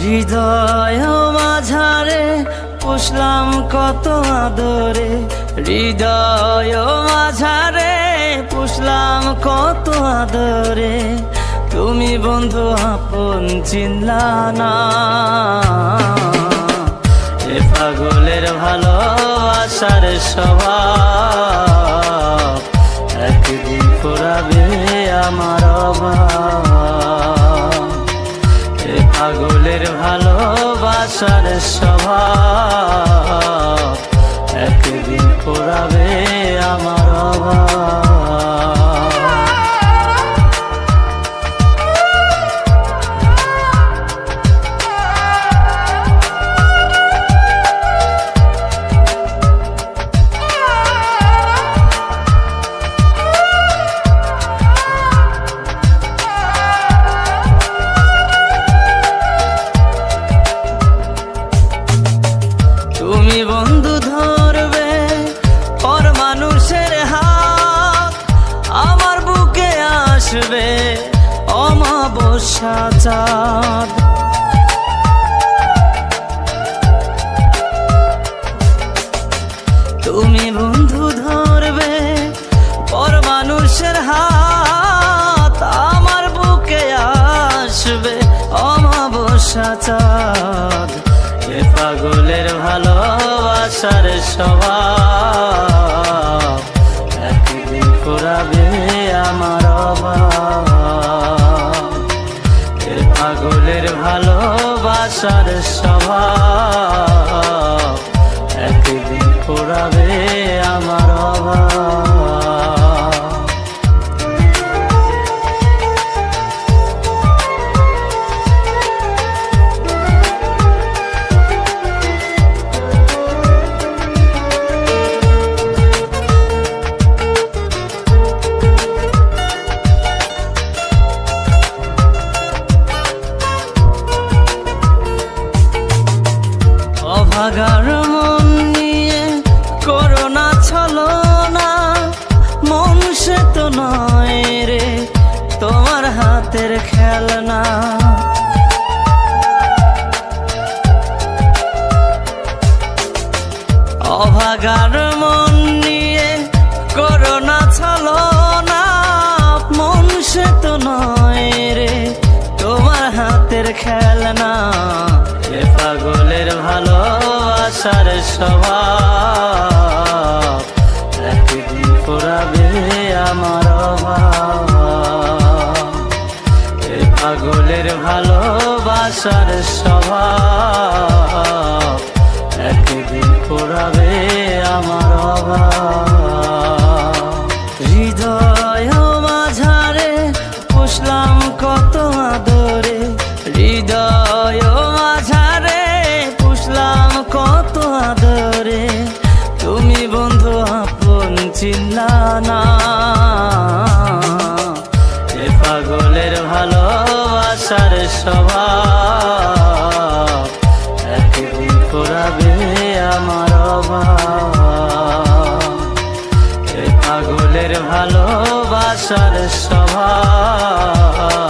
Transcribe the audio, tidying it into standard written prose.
হৃদয় মাঝারে পুষলাম কত আদরে, হৃদয় মাঝারে পুষলাম কত আদরে, তুমি বন্ধু আপন চিনলা না। এ পাগলের ভালোবাসার স্বভাব একদিন ফুরাবে আমার অভাব। এ পাগলের ভালোবাসার স্বভাব একদিন ফুরাবে আমার অভাব। তুমি বন্ধু ধরবে পর মানুষের হাত, আমার বুকে আসবে অমাবস্যা চাঁদ। তুমি বন্ধু ধরবে পর মানুষের হাত, আমার বুকে আসবে অমাবস্যা চাঁদ। এ পাগলের ভালোবাসার স্বভাব একদিন ফুরাবে আমার অভাব। এ পাগলের ভালোবাসার স্বভাব একদিন ফুরাবে আমার অভাব। অভাগার মন নিয়ে করোনা ছলনা, মন সে তো নয় রে তোমার হাতের খেলনা। অভাগার মন নিয়ে করোনা ছলনা, মন সে তো নয় রে তোমার হাতের খেলনা। এ পাগলের ভালোবাসার স্বভাব একদিন ফুরাবে আমার অভাব। এ পাগলের ভালোবাসার স্বভাব একদিন ফুরাবে আমার অভাব। হৃদয় মাঝারে পুষলাম কত আদরে, হৃদয় মাঝারে পুষলাম কত আদরে, তুমি বন্ধু আপন চিনলা না। এ পাগলের ভালোবাসার স্বভাব একদিন ফুরাবে আমার অভাব। এ পাগলের ভালোবাসার স্বভাব